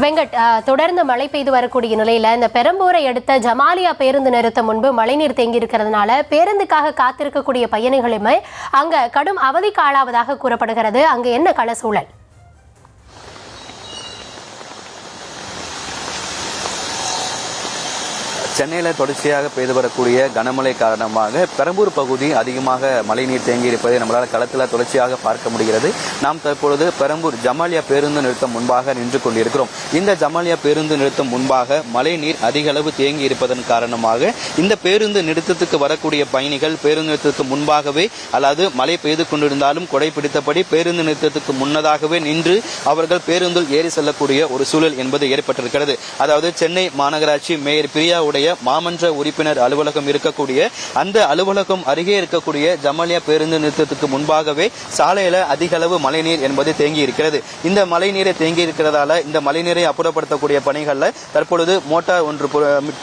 வெங்கட், தொடர்ந்து மழை பெய்து வரக்கூடிய நிலையில இந்த பெரம்பூரை அடுத்த ஜமாலியா பேருந்து நிறுத்தம் முன்பு மழைநீர் தேங்கி இருக்கிறதுனால பேருந்துக்காக காத்திருக்கக்கூடிய பயணிகளுமே அங்க கடும் அவதிக்கு ஆளாவதாக கூறப்படுகிறது. அங்கு என்ன கள சூழல்? சென்னையில் தொடர்ச்சியாக பெய்து வரக்கூடிய கனமழை காரணமாக பெரம்பூர் பகுதி அதிகமாக மழைநீர் தேங்கி இருப்பதை நம்மளால் களத்தில் தொடர்ச்சியாக பார்க்க முடிகிறது. நாம் தற்பொழுது பெரம்பூர் ஜமாலியா பேருந்து நிறுத்தம் முன்பாக நின்று கொண்டிருக்கிறோம். இந்த ஜமாலியா பேருந்து நிறுத்தம் முன்பாக மழைநீர் அதிக அளவு தேங்கி இருப்பதன் காரணமாக இந்த பேருந்து நிறுத்தத்துக்கு வரக்கூடிய பயணிகள் பேருந்து நிறுத்தத்துக்கு முன்பாகவே, அதாவது மழை பெய்து கொண்டிருந்தாலும் கொடை பிடித்தபடி பேருந்து நிறுத்தத்துக்கு முன்னதாகவே நின்று அவர்கள் பேருந்தில் ஏறி செல்லக்கூடிய ஒரு சூழல் என்பது ஏற்பட்டிருக்கிறது. அதாவது சென்னை மாநகராட்சி மேயர் பிரியாவுடைய மாமன்ற உறுப்பினர் அலுவலகம் இருக்கக்கூடிய அந்த அலுவலகம் அருகே இருக்கக்கூடிய ஜமாலியா பேருந்து நிறுத்தத்துக்கு முன்பாகவே சாலையில அதிக அளவு மழைநீர் என்பது தேங்கி இருக்கிறது. இந்த மழைநீரை தேங்கி இருக்கிறதால இந்த மழைநீரை அப்புறப்படுத்தக்கூடிய பணிகள்ல தற்பொழுது மோட்டார் ஒன்று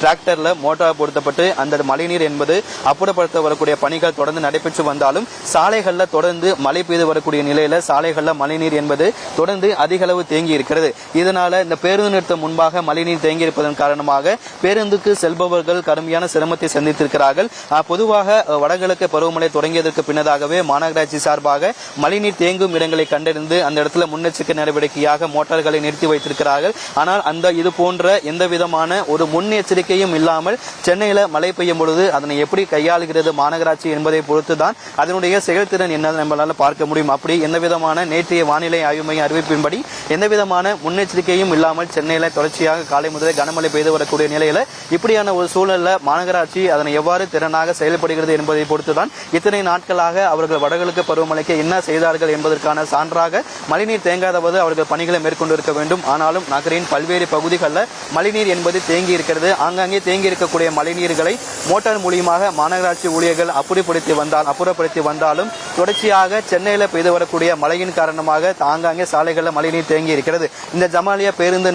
டிராக்டர்ல மோட்டார் பொருத்தப்பட்டு அந்த மழைநீர் என்பது அப்புறப்படுத்த வரக்கூடிய பணிகள் தொடர்ந்து நடைபெற்று வந்தாலும் சாலைகள்ல தொடர்ந்து மழை பெய்து வரக்கூடிய நிலையில சாலைகள்ல மழைநீர் என்பது தொடர்ந்து அதிக அளவு தேங்கி இருக்கிறது. இதனால இந்த பேருந்து நிறுத்தம் முன்பாக மழைநீர் தேங்கி இருப்பதன் காரணமாக பேருந்துக்கு செல்பவர்கள் கடுமையான சிரமத்தை சந்தித்திருக்கிறார்கள். பொதுவாக வடகிழக்கு பருவமழை தொடங்கியதற்கு பின்னதாகவே மாநகராட்சி சார்பாக மழைநீர் தேங்கும் இடங்களை கண்டறிந்து அந்த இடத்துல முன்னெச்சரிக்கை நடவடிக்கையாக மோட்டார்களை நிறுத்தி வைத்திருக்கிறார்கள். ஆனால் அந்த இது போன்ற எந்த விதமான ஒரு முன்னெச்சரிக்கையும் இல்லாமல் சென்னையில மழை பெய்யும் பொழுது அதனை எப்படி கையாளுகிறது மாநகராட்சி என்பதை பொறுத்துதான் அதனுடைய செயல்திறன் என்ன நம்மளால பார்க்க முடியும். அப்படி எந்த விதமான நேற்றைய வானிலை ஆய்வு மைய அறிவிப்பின்படி எந்த விதமான முன்னெச்சரிக்கையும் இல்லாமல் சென்னையில தொடர்ச்சியாக காலை முதலே கனமழை பெய்து வரக்கூடிய நிலையில இப்படியான ஒரு சூழல்ல மாநகராட்சி அதனை எவ்வாறு திறனாக செயல்படுகிறது என்பதை பொறுத்துதான் இத்தனை நாட்களாக அவர்கள் வடகிழக்கு பருவமழைக்கு என்ன செய்தார்கள் என்பதற்கான சான்றாக மழைநீர் தேங்காதவது அவர்கள் பணிகளை மேற்கொண்டிருக்க வேண்டும். ஆனாலும் நகரின் பல்வேறு பகுதிகளில் மழைநீர் என்பது தேங்கி இருக்கிறது. ஆங்காங்கே தேங்கி இருக்கக்கூடிய மழைநீர்களை மோட்டார் மூலியமாக மாநகராட்சி ஊழியர்கள் அப்புறப்படுத்தி வந்தாலும் தொடர்ச்சியாக சென்னையில் பெய்து வரக்கூடிய மழையின் காரணமாக ஆங்காங்கே சாலைகளில் மழைநீர் தேங்கி இருக்கிறது. இந்த ஜமாலியா பேருந்து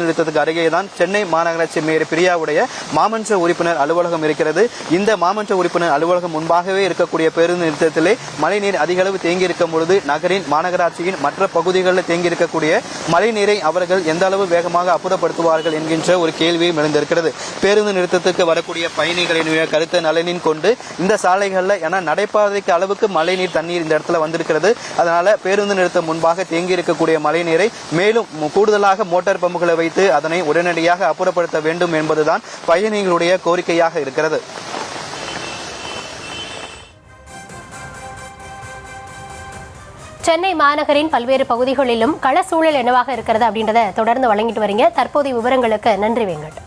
நிறுத்தத்துக்கு அருகேதான் சென்னை மாநகராட்சி மேயர் பிரியாவுடைய மாமன்ற உறுப்பினர் அலுவலகம் இருக்கிறது. இந்த மாமன்ற உறுப்பினர் அலுவலகம் முன்பாகவே இருக்கக்கூடிய பேருந்து நிறுத்தத்திலே மழைநீர் அதிக அளவு தேங்கி இருக்கும் பொழுது நகரின் மாநகராட்சியின் மற்ற பகுதிகளில் தேங்கி இருக்கக்கூடிய மழைநீரை அவர்கள் எந்த அளவு வேகமாக அப்புறப்படுத்துவார்கள் என்கின்ற ஒரு கேள்வியும் எழுந்திருக்கிறது. பேருந்து நிறுத்தத்துக்கு வரக்கூடிய பயணிகளின் கருத்து நலனின் கொண்டு இந்த சாலைகளில் ஏன்னா நடைபாதைக்கு அளவுக்கு மழைநீர் தண்ணீர் இந்த இடத்துல வந்திருக்கிறது. அதனால பேருந்து நிறுத்தம் முன்பாக தேங்கி இருக்கக்கூடிய மழைநீரை மேலும் கூடுதலாக மோட்டார் பம்புகளை வைத்து அதனை உடனடியாக அப்புறப்படுத்த வேண்டும் என்பதுதான் பயணிகளுடைய கோரிக்கையாக இருக்கிறது. சென்னை மாநகரின் பல்வேறு பகுதிகளிலும் கள சூழல் என்னவாக இருக்கிறது அப்படின்றத தொடர்ந்து வழங்கிட்டு வரீங்க. தற்போதைய விவரங்களுக்கு நன்றி வெங்கட்.